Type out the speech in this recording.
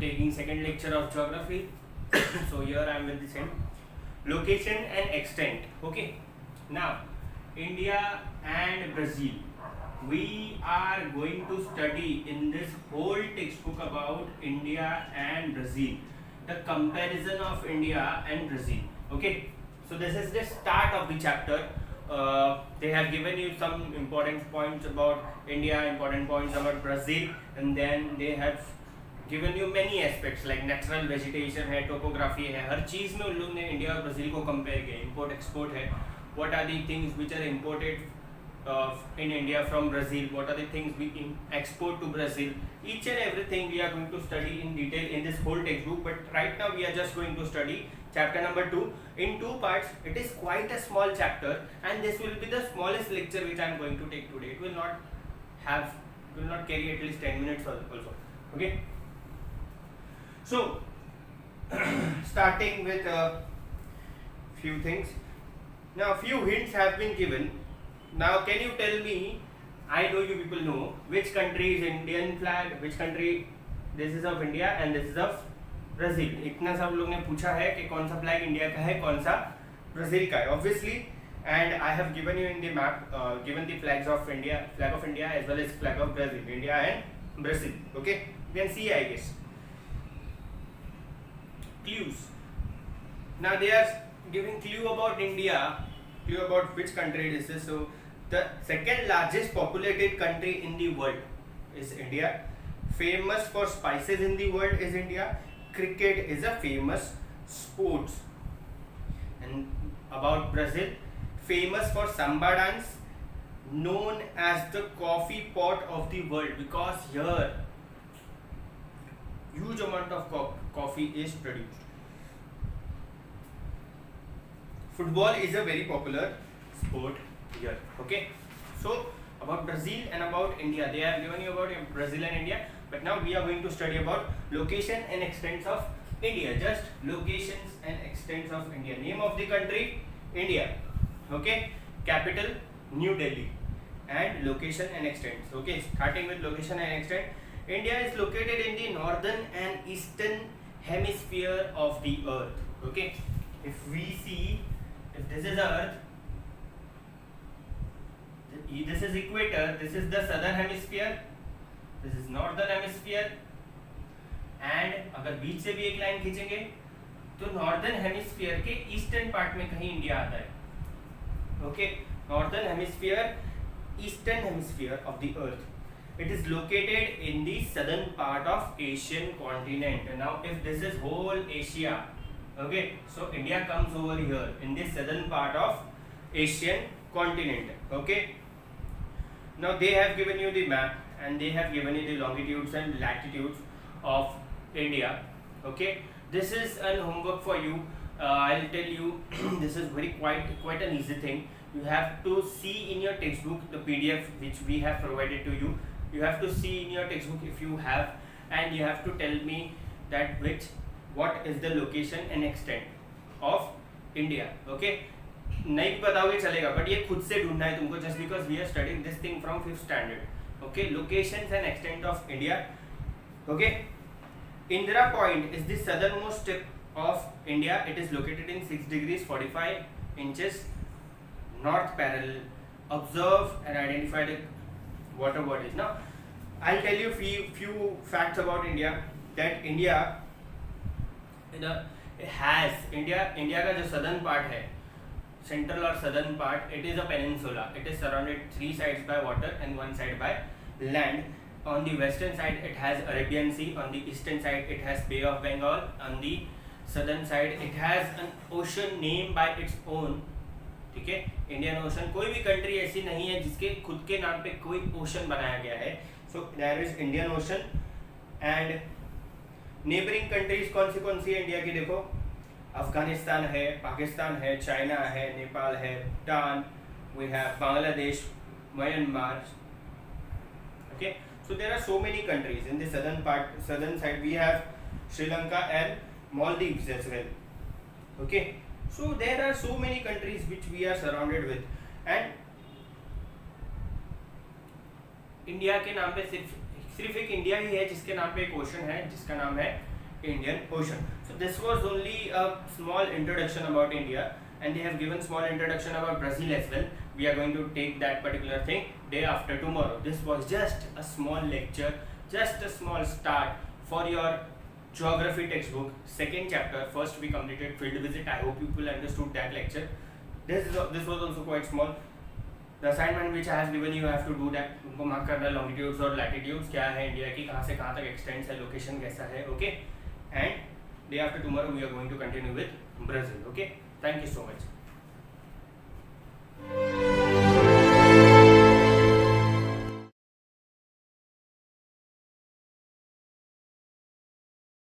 taking second lecture of geography. So here I am with the same location and extent. Okay, now India and Brazil. We are going to study in this whole textbook about India and Brazil, the comparison of India and Brazil. Okay, so this is the start of the chapter. They have given you some important points about India, important points about Brazil, and then they have given you many aspects like natural vegetation है, topography है, हर चीज़ में उन लोग ने India और Brazil को compare किया, import export है, what are the things which are imported in India from Brazil, what are the things we export to Brazil, each and everything we are going to study in detail in this whole textbook. But right now we are just going to study chapter number 2 in two parts. It is quite a small chapter and this will be the smallest lecture which I am going to take today. It will not carry at least 10 minutes also. Okay, so starting with a few things. Now few hints have been given. Now can you tell me, I know you people know which country is Indian flag, which country this is of India and this is of Brazil. इतना सब लोग ने पूछा है कि कौन सा flag India का है, कौन सा ब्राज़ील का है, obviously. And I have given you in the map, given the flags of India, flag of India as well as flag of Brazil, India and Brazil. Okay, you can see, I guess. Clues. Now they are giving clue about India, clue about which country this is. So the second largest populated country in the world is India. Famous for spices in the world is India. Cricket is a famous sport. And about Brazil, famous for samba dance, known as the coffee pot of the world because here huge amount of coffee is produced. Football is a very popular sport here. Okay, so about Brazil and about India, they have given you about Brazil and India, but now we are going to study about location and extents of India. Just locations and extents of India. Name of the country, India. Okay, capital, New Delhi, and location and extents. Okay, starting with location and extent. India is located in the northern and eastern hemisphere of the earth. Okay, if we see, if this is earth, this is equator, this is the southern hemisphere, this is northern hemisphere, and अगर बीच से भी एक line खींचेंगे तो northern hemisphere के eastern part में कहीं India आता है. Okay, northern hemisphere, eastern hemisphere of the earth. It is located in the southern part of Asian continent. Now if this is whole Asia, okay, so India comes over here in the southern part of Asian continent. Okay, now they have given you the map and they have given you the longitudes and latitudes of India. Okay, this is an homework for you. I'll tell you this is very quite an easy thing. You have to see in your textbook the PDF which we have provided to you. You have to see in your textbook if you have, and you have to tell me that what is the location and extent of India. Okay, नहीं बताओगे चलेगा, but ये खुद से ढूंढना है तुमको, just because we are studying this thing from 5th standard. Okay, locations and extent of India. Okay, Indira Point is the southernmost tip of India. It is located in 6 degrees 45 inches north parallel. Observe and identify the water bodies. Now I'll tell you few facts about India. That India का जो southern part है, central or southern part, it is a peninsula. It is surrounded 3 sides by water and 1 side by land. On the western side it has Arabian Sea, on the eastern side it has Bay of Bengal, on the southern side it has an ocean named by its own. ठीक है, Indian ocean. कोई भी country ऐसी नहीं है जिसके खुद के नाम पे कोई ओशन बनाया गया है. So there is Indian ocean. And neighbouring countries कौन सी है इंडिया की, देखो अफगानिस्तान है, पाकिस्तान है, चाइना है, नेपाल है, Bhutan, we have Bangladesh, Myanmar. Okay, so there are so many countries in the southern side. We have Sri Lanka and Maldives as well. Okay, so there are so many countries which we are surrounded with, and India के नाम पे सिर्फ एक India ही है जिसके नाम पे एक ओशन है जिसका नाम है Indian Ocean. So this was only a small introduction about India, and they have given small introduction about Brazil as well. We are going to take that particular thing day after tomorrow. This was just a small lecture, just a small start for your geography textbook, second chapter. First we completed field visit. I hope people understood that lecture. This was also quite small. The assignment which I have given you have to do that. उनको mark करना longitudes और latitudes क्या है India की, कहाँ से कहाँ तक extends है, location कैसा है, okay? And day after tomorrow we are going to continue with Brazil, okay? Thank you so much.